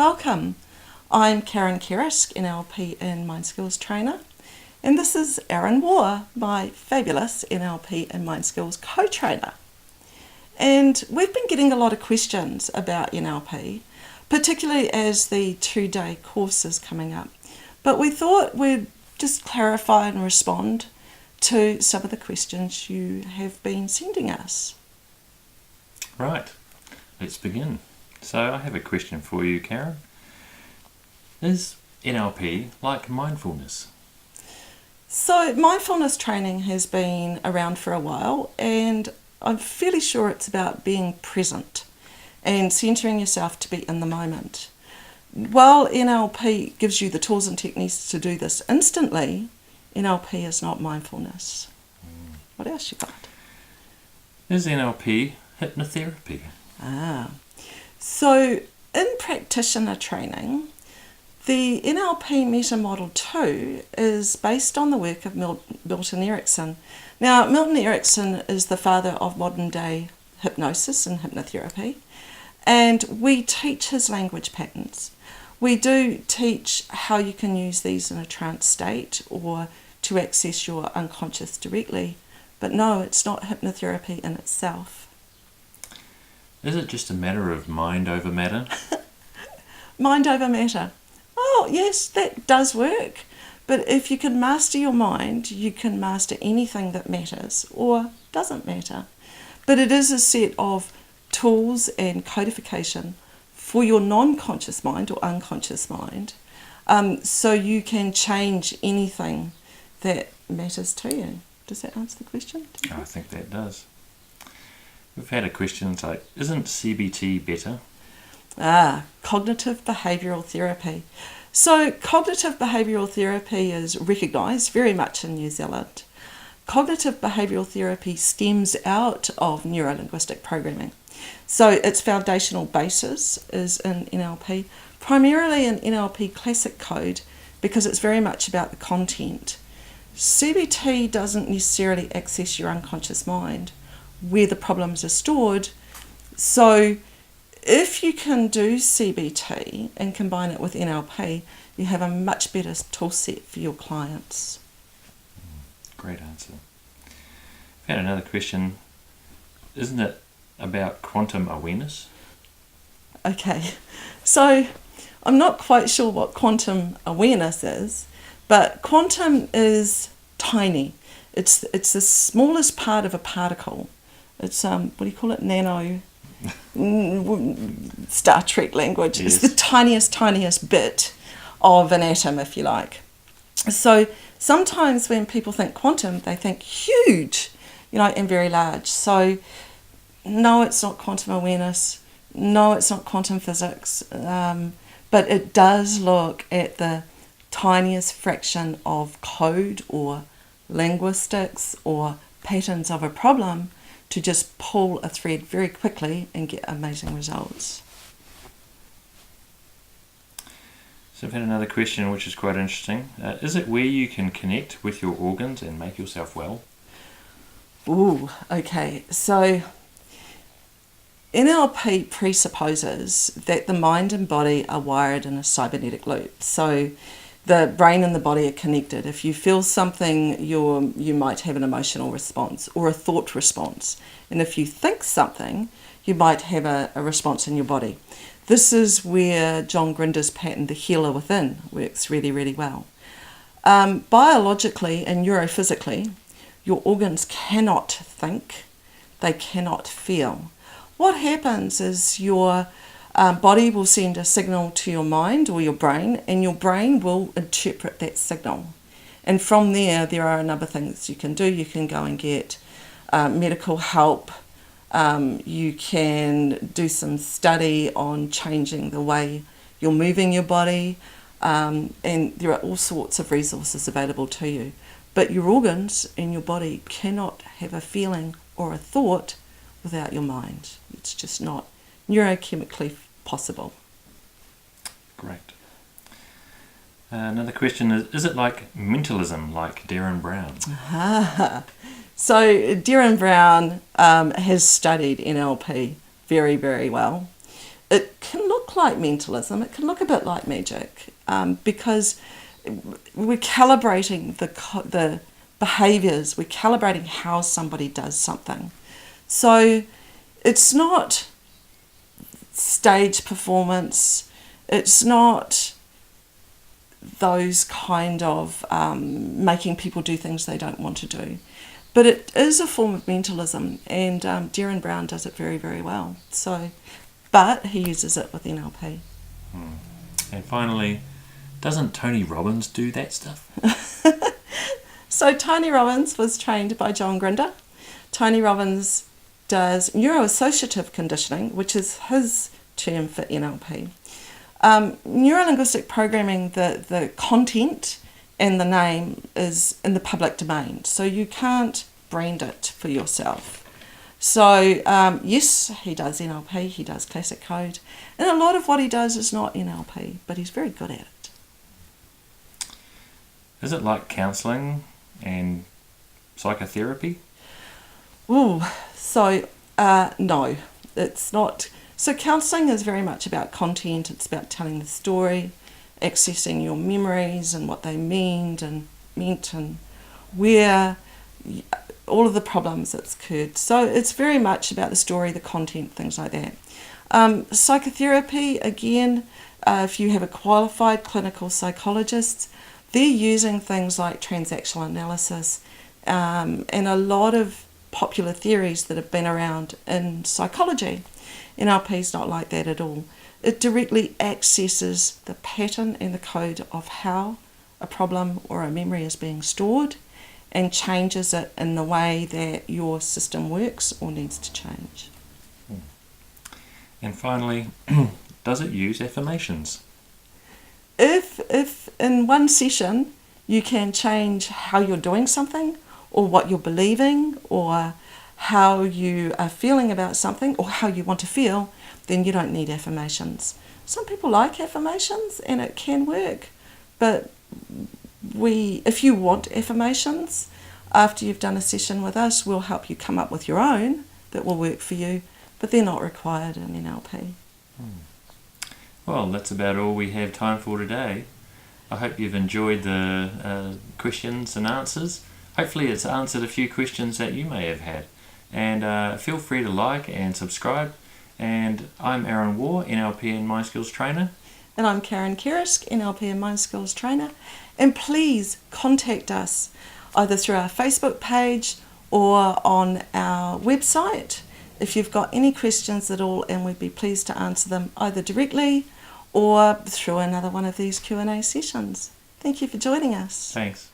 welcome. I'm Karren NLP and Mind Skills Trainer, and this is Erin Waugh, my fabulous NLP and Mind Skills co-trainer. And we've been getting a lot of questions about NLP, particularly as the 2-day course is coming up. But we thought we'd just clarify and respond to some of the questions you have been sending us. Right, let's begin. So I have a question for you, Karren. Is NLP like mindfulness? So mindfulness training has been around for a while, and I'm fairly sure it's about being present and centering yourself to be in the moment. While NLP gives you the tools and techniques to do this instantly, NLP is not mindfulness. What else you got? Is NLP hypnotherapy? So in practitioner training, the NLP Meta Model 2 is based on the work of Milton Erickson. Now, Milton Erickson is the father of modern day hypnosis and hypnotherapy, and we teach his language patterns. We do teach how you can use these in a trance state or to access your unconscious directly, but no, it's not hypnotherapy in itself. Is it just a matter of mind over matter? Mind over matter. Oh, yes, that does work. But if you can master your mind, you can master anything that matters or doesn't matter. But it is a set of tools and codification for your non-conscious mind or unconscious mind, so you can change anything that matters to you. Does that answer the question? I think that does. We've had a question like, isn't CBT better? Cognitive behavioural therapy. So cognitive behavioural therapy is recognised very much in New Zealand. Cognitive behavioural therapy stems out of neuro-linguistic programming. So its foundational basis is in NLP, primarily in NLP classic code, because it's very much about the content. CBT doesn't necessarily access your unconscious mind, where the problems are stored. So if you can do CBT and combine it with NLP, you have a much better tool set for your clients. Great answer. I've had another question. Isn't it about quantum awareness? Okay, so I'm not quite sure what quantum awareness is, but quantum is tiny. It's the smallest part of a particle. It's what do you call it? Nano. Star Trek language. Yes. It's the tiniest bit of an atom, if you like. So sometimes when people think quantum, they think huge, and very large. So no, it's not quantum awareness. No, it's not quantum physics. But it does look at the tiniest fraction of code or linguistics or patterns of a problem to just pull a thread very quickly and get amazing results. So I've had another question which is quite interesting. Is it where you can connect with your organs and make yourself well? Ooh, okay. So NLP presupposes that the mind and body are wired in a cybernetic loop. So the brain and the body are connected. If you feel something, you might have an emotional response or a thought response. And if you think something, you might have a response in your body. This is where John Grinder's pattern, the healer within, works really, really well. Biologically and neurophysically, your organs cannot think, they cannot feel. What happens is your body will send a signal to your mind or your brain, and your brain will interpret that signal. And from there are a number of things you can do. You can go and get medical help. You can do some study on changing the way you're moving your body. And there are all sorts of resources available to you. But your organs in your body cannot have a feeling or a thought without your mind. It's just not neurochemically possible. Great. Another question is it like mentalism, like Darren Brown? So Darren Brown has studied NLP very, very well. It can look look like mentalism. It can look a bit like magic, because we're calibrating the behaviours. We're calibrating how somebody does something. So it's not stage performance. It's not those kind of making people do things they don't want to do. But it is a form of mentalism, and Darren Brown does it very, very well. So, but he uses it with NLP. And finally, doesn't Tony Robbins do that stuff? So Tony Robbins was trained by John Grinder. Tony Robbins does neuroassociative conditioning, which is his term for NLP. Neuro-linguistic programming, the content and the name is in the public domain, so you can't brand it for yourself. So yes, he does NLP, he does classic code, and a lot of what he does is not NLP, but he's very good at it. Is it like counselling and psychotherapy? No, it's not. So counselling is very much about content. It's about telling the story, accessing your memories and what they meant and where all of the problems that's occurred. So it's very much about the story, the content, things like that. Psychotherapy, again, if you have a qualified clinical psychologist, they're using things like transactional analysis and a lot of popular theories that have been around in psychology. NLP is not like that at all. It directly accesses the pattern and the code of how a problem or a memory is being stored and changes it in the way that your system works or needs to change. And finally, does it use affirmations? If in one session you can change how you're doing something or what you're believing or how you are feeling about something or how you want to feel, then you don't need affirmations. Some people like affirmations and it can work, but if you want affirmations, after you've done a session with us, we'll help you come up with your own that will work for you, but they're not required in NLP. Well, that's about all we have time for today. I hope you've enjoyed the questions and answers. Hopefully it's answered a few questions that you may have had. And feel free to like and subscribe. And I'm Aaron Waugh, NLP and Mind Skills Trainer. And I'm Karren Kerisk, NLP and Mind Skills Trainer. And please contact us either through our Facebook page or on our website if you've got any questions at all, and we'd be pleased to answer them either directly or through another one of these Q&A sessions. Thank you for joining us. Thanks.